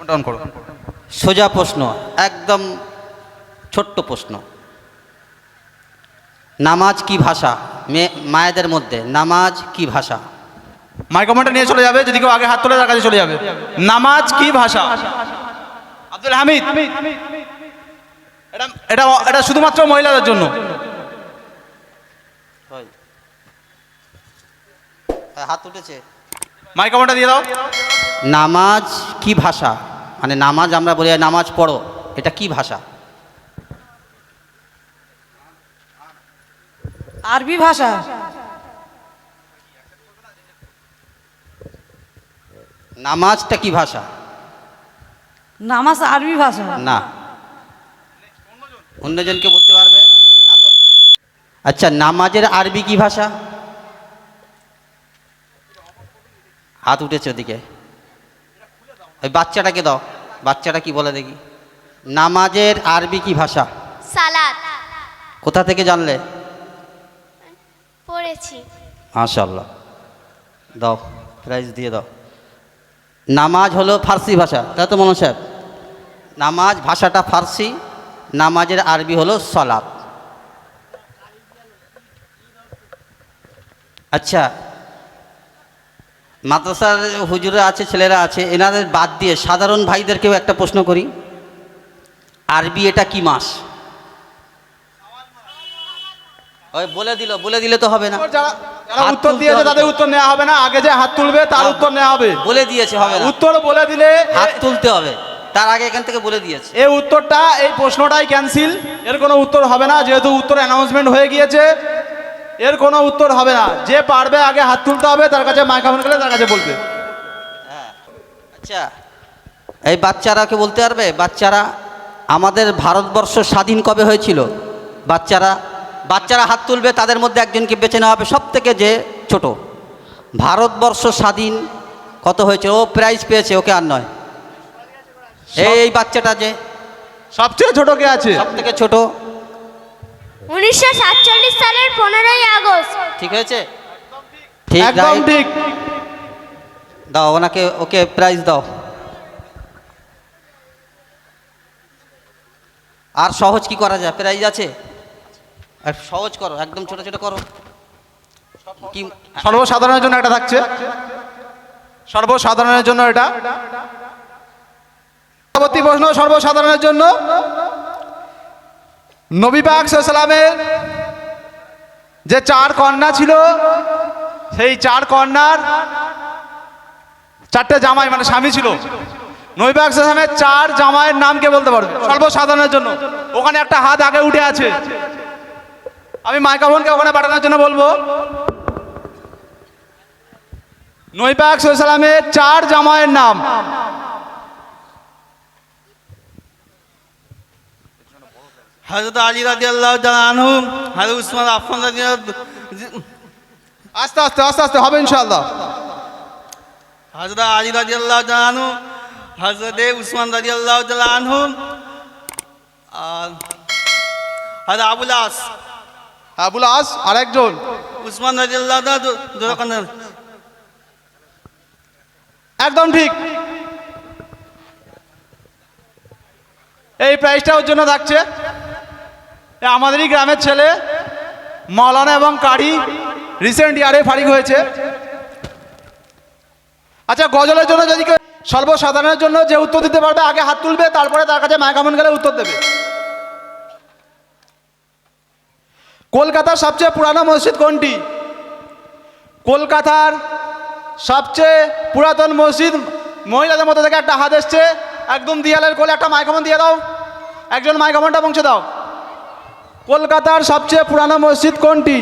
Down করো। সোজা প্রশ্ন, একদম ছোট্ট প্রশ্ন। নামাজ কি ভাষা? মায়েদের মধ্যে নামাজ কি ভাষা? মাইক্রোফোনটা নিয়ে চলে যাবে, যদি কেউ আগে হাত তোলে তার কাছে চলে যাবে। নামাজ কি ভাষা? আব্দুল হামিদ, এটা এটা এটা শুধুমাত্র মহিলাদের জন্য। হাত উঠেছে। মাইক্রোফোনটা দিয়ে দাও। নামাজ কি ভাষা? মানে নামাজ আমরা বলি নামাজ পড়ো, এটা কি ভাষা? আরবি ভাষা। নামাজটা কি ভাষা? নামাজ আরবি ভাষা না, অন্যজনকে বলতে পারবে না তো। আচ্ছা, নামাজের আরবি কি ভাষা? হাত উঠেছে ওদিকে। ওই বাচ্চাটাকে দাও, বাচ্চাটা কি বলে দেখি। নামাজের আরবি কি ভাষা? সালাত। কোথা থেকে জানলে? পড়েছি। মাশাআল্লাহ, দাও, প্রাইজ দিয়ে দাও। নামাজ হলো ফার্সি ভাষা, তাই তো মনোজ সাহেব? নামাজ ভাষাটা ফার্সি, নামাজের আরবি হলো সালাত। আচ্ছা, মাদ্রাসার হুজুরা আছে, ছেলেরা আছে, এনাদের বাদ দিয়ে সাধারণ ভাইদেরকেও একটা প্রশ্ন করি। আরবি এটা কি মাস? ওই বলে দিলে তো হবে না। যারা উত্তর দিয়েছে তাদের উত্তর নেওয়া হবে না, আগে যে হাত তুলবে তার উত্তর নেওয়া হবে। বলে দিয়েছে, হবে না। উত্তর বলে দিলে হাত তুলতে হবে, তার আগে এখান থেকে বলে দিয়েছে। এই উত্তরটা, এই প্রশ্নটাই ক্যান্সেল, এর কোনো উত্তর হবে না, যেহেতু উত্তর অ্যানাউন্সমেন্ট হয়ে গিয়েছে, এর কোনো উত্তর হবে না। যে পারবে আগে হাত তুলতে হবে, তার কাছে মাইক্রোফোন গেলে তার কাছে বলবে। আচ্ছা, এই বাচ্চারাকে বলতে পারবে? বাচ্চারা, আমাদের ভারতবর্ষ স্বাধীন কবে হয়েছিল? বাচ্চারা হাত তুলবে, তাদের মধ্যে একজনকে বেছে নেওয়া হবে, সব থেকে যে ছোট। ভারতবর্ষ স্বাধীন কত হয়েছে? ও প্রাইজ পেয়েছে, ওকে আর নয়। এই বাচ্চাটা যে সবচেয়ে ছোট কে আছে? সব থেকে ছোট। 1947 সালের 15ই আগস্ট। ঠিক হয়েছে? ঠিক, একদম right? ঠিক। দাও ওনাকে, ওকে প্রাইজ দাও। আর সহজ কি করা যায়? প্রাইজ আছে, আর সহজ করো, একদম ছোট ছোট করো। কি সর্বসাধারণের জন্য একটা থাকছে, সর্বসাধারণের জন্য এটা। পরবর্তী প্রশ্ন সর্বসাধারণের জন্য। নবী পাক সাল্লাল্লাহু আলাইহি ওয়াসাল্লামের যে 4 কন্যা ছিল, সেই 4 কন্যার 4টে জামাই, মানে স্বামী ছিল। নবী পাক সাল্লাল্লাহু আলাইহি ওয়াসাল্লামের 4 জামাইয়ের নাম কে বলতে পারবে? সর্বসাধারণের জন্য। ওখানে একটা হাত আগে উঠে আছে, আমি মাইক্রোফোনকে ওখানে পাঠানোর জন্য বলবো। নবী পাক সাল্লাল্লাহু আলাইহি ওয়াসাল্লামের 4 জামাইয়ের নাম। হযরত আলী রাদিয়াল্লাহু তাআলা আনহু, হযরত উসমান আফফান রাদিয়াল্লাহু, আস্তে আস্তে আস্তে আস্তে হবে ইনশাআল্লাহ। হযরত আলী রাদিয়াল্লাহু তাআলা আনহু, হযরত উসমান রাদিয়াল্লাহু তাআলা আনহু, আর হযরত আবুল আস আরেকজন। উসমান রাদিয়াল্লাহু তাআলা। একদম ঠিক। এই প্রাইজটা ওর জন্য থাকছে। আমাদেরই গ্রামের ছেলে, মাওলানা এবং কারি, রিসেন্ট ইয়ারে ফারিক হয়েছে। আচ্ছা, গজলের জন্য যদি কেউ, সর্বসাধারণের জন্য যে উত্তর দিতে পারবে আগে হাত তুলবে, তারপরে তার কাছে মাইক্রোফোন গেলে উত্তর দেবে। কলকাতার সবচেয়ে পুরানো মসজিদ কোনটি? কলকাতার সবচেয়ে পুরাতন মসজিদ। মহিলাদের মধ্যে থেকে একটা হাত এসছে, একদম দিয়ালের কোলে একটা মাইক্রোফোন দিয়ে দাও, একজন মাইক্রোফোনটা পৌঁছে দাও। কলকাতার সবচেয়ে পুরানো মসজিদ কোনটি?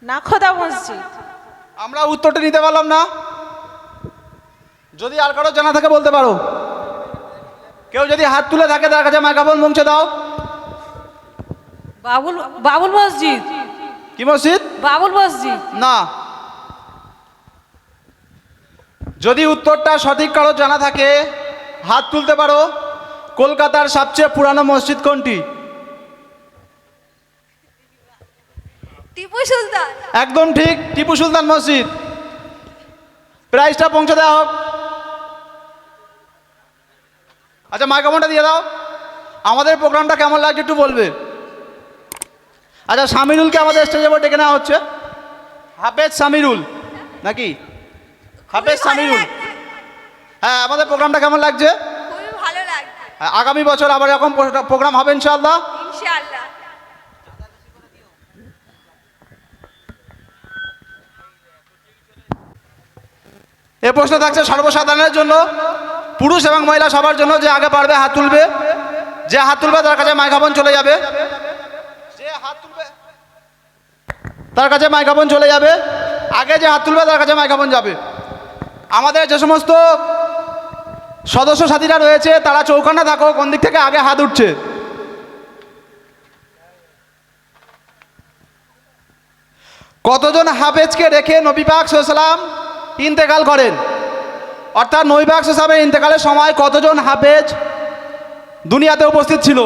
নাখোদা মসজিদ। আমরা উত্তরটা নিতে পারলাম না, যদি আর কারো জানা থাকে বলতে পারো। কেউ যদি হাত তুলে থাকে তার কাছে মাইক্রোফোন পৌঁছে দাও। বাবুল মসজিদ। কি মসজিদ? বাবুল মসজিদ না। যদি উত্তরটা সঠিক কারো জানা থাকে হাত তুলতে পারো। কলকাতার সবচেয়ে পুরানো মসজিদ কোনটি? টিপু সুলতান। একদম ঠিক, টিপু সুলতান মসজিদ। প্রাইজটা পৌঁছে দেওয়া হোক। আচ্ছা মাইক্রোফোনটা দিয়ে দাও। আমাদের প্রোগ্রামটা কেমন লাগছে একটু বলবে। আচ্ছা সামিরুলকে আমাদের স্টেজে উপর ডেকে নেওয়া হচ্ছে। হাফেজ সামিরুল নাকি? হাফেজ সামিরুল। হ্যাঁ আমাদের প্রোগ্রামটা কেমন লাগছে? খুবই ভালো লাগছে হ্যাঁ, আগামী বছর আবার এরকম প্রোগ্রাম হবে ইনশাআল্লাহ। ইনশাআল্লাহ। এ প্রশ্ন থাকছে সর্বসাধারণের জন্য, পুরুষ এবং মহিলা সবার জন্য। যে আগে পারবে হাত তুলবে, যে হাত তুলবে তার কাছে মাইক্রোফোন চলে যাবে। যে হাত তুলবে তার কাছে মাইক্রোফোন চলে যাবে। আগে যে হাত তুলবে তার কাছে মাইক্রোফোন যাবে। আমাদের যে সমস্ত সদস্য সাথীরা রয়েছে তারা চৌকান্না থাকো, কোন দিক থেকে আগে হাত উঠছে। কতজন হাফেজকে রেখে নবী পাক সাল্লাল্লাহু আলাইহি ওয়াসাল্লাম ইন্তেকাল করেন? অর্থাৎ নবী পাক সাল্লাল্লাহু আলাইহি ওয়াসাল্লামের ইন্তেকালের সময় কতজন হাফেজ দুনিয়াতে উপস্থিত ছিল?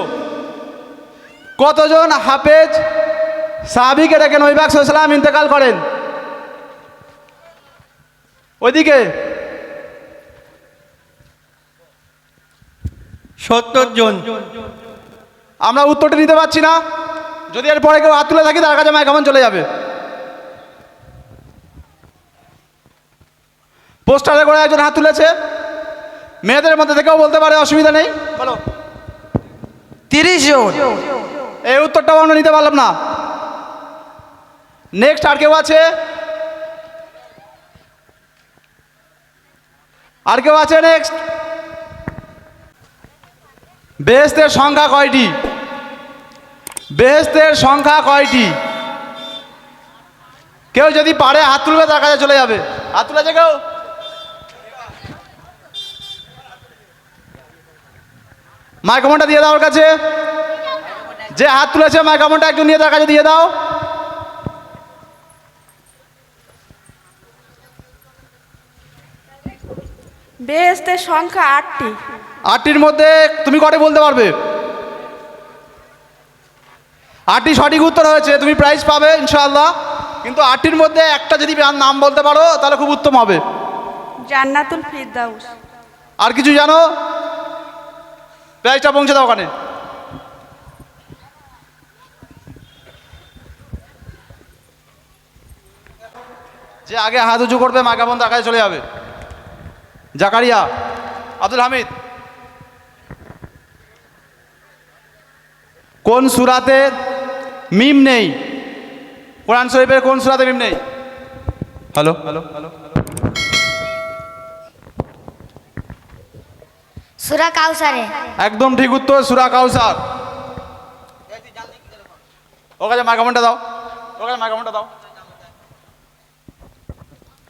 কতজন হাফেজ সাহাবীকে রেখে নবী পাক সাল্লাল্লাহু আলাইহি ওয়াসাল্লাম ইন্তেকাল করেন? ওইদিকে 70 জন। আমরা উত্তরটা নিতে পারছি না। যদি এরপরে কেউ হাত তুলে থাকি তার কাছে মাইক্রোফোন চলে যাবে। পোস্টারে করে একজন হাত তুলেছে, মেয়েদের মধ্যে থেকেও বলতে পারে, অসুবিধা নেই। বলো 30 জন। এই উত্তরটাও আমরা নিতে পারলাম না। নেক্সট আর কেউ আছে? আর কেউ আছে নেক্সট? বেহেশতের সংখ্যা কয়টি? বেহেশতের সংখ্যা কয়টি? কেউ যদি পারে হাত তুলবে তার কাছে চলে যাবে। হাত তুলেছে কেউ? মাইক্রোফোনটা দিয়ে দাও ওর কাছে। যে হাত তুলেছে মাইক্রোফোনটা একটু নিয়ে তার কাছে দিয়ে দাও। বেহেশতের সংখ্যা 8টি। 8টির মধ্যে তুমি কটি বলতে পারবে? 8টি সঠিক উত্তর হয়েছে, তুমি প্রাইজ পাবে ইনশাআল্লাহ। কিন্তু 8টির মধ্যে একটা যদি নাম বলতে পারো তাহলে খুব উত্তম হবে। জান্নাতুল ফিরদাউস। আর কিছু জানো? প্রাইজটা পৌঁছে দাও ওখানে। যে আগে হাত উঁচু করবে মাইক্রোফোন তার কাছে চলে যাবে। জাকারিয়া, আব্দুল হামিদ। কোন সূরাতে মিম নেই? কোরআন শরীফের কোন সূরাতে মিম নেই? Hello hello hello. সূরা কাউসারে। একদম ঠিক উত্তর, সূরা কাউসার। ওর কাছে মাইক্রোফোনটা দাও, ওর কাছে মাইক্রোফোনটা দাও।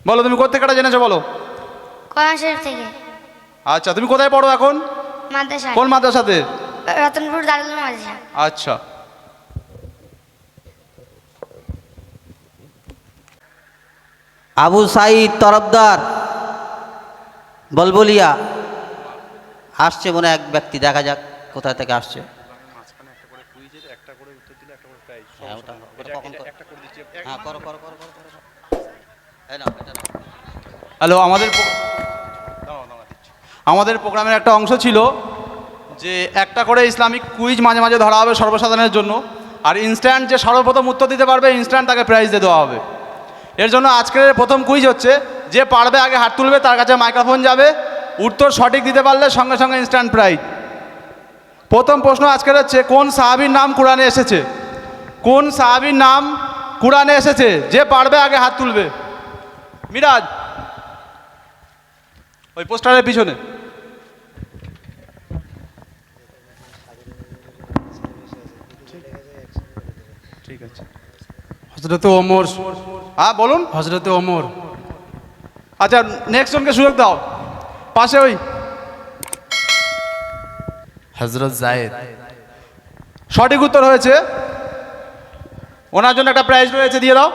বলো তুমি কোত্থেকে জেনেছো বলো। কোরআন শরীফ থেকে। আচ্ছা তুমি কোথায় পড়ো এখন? মাদ্রাসা। কোন মাদ্রাসাতে? রতনপুর দারুল মাদ্রাসা। আচ্ছা। আবু সাইদ তরফদার বলবলিয়া আসছে মনে হয় এক ব্যক্তি, দেখা যাক কোথা থেকে আসছে। হ্যাঁ, ওটা কখন করো? হ্যাঁ, করো, করো, করো, করো, করো। এই নাও, এটা নাও। হ্যালো, আমাদের প্রোগ্রামের একটা অংশ ছিল যে একটা করে ইসলামিক কুইজ মাঝে মাঝে ধরা হবে সর্বসাধারণের জন্য। আর ইনস্ট্যান্ট যে সর্বপ্রথম উত্তর দিতে পারবে ইনস্ট্যান্ট তাকে প্রাইজ দিয়ে দেওয়া হবে। এর জন্য আজকের প্রথম কুইজ হচ্ছে, যে পারবে আগে হাত তুলবে তার কাছে মাইক্রোফোন যাবে। উত্তর সঠিক দিতে পারলে সঙ্গে সঙ্গে ইনস্ট্যান্ট প্রাইজ। প্রথম প্রশ্ন আজকের হচ্ছে, কোন সাহাবীর নাম কোরআনে এসেছে? কোন সাহাবীর নাম কোরআনে এসেছে? যে পারবে আগে হাত তুলবে। মিরাজ, ওই পোস্টারের পিছনে। ঠিক আছে। হজরত ওমর। হ্যাঁ বলুন। হজরত ওমর। আচ্ছা নেক্সট জনকে সুযোগ দাও। পাশে ওই হজরত জায়েদ। সঠিক উত্তর হয়েছে। ওনার জন্য একটা প্রাইজ রয়েছে, দিয়ে দাও।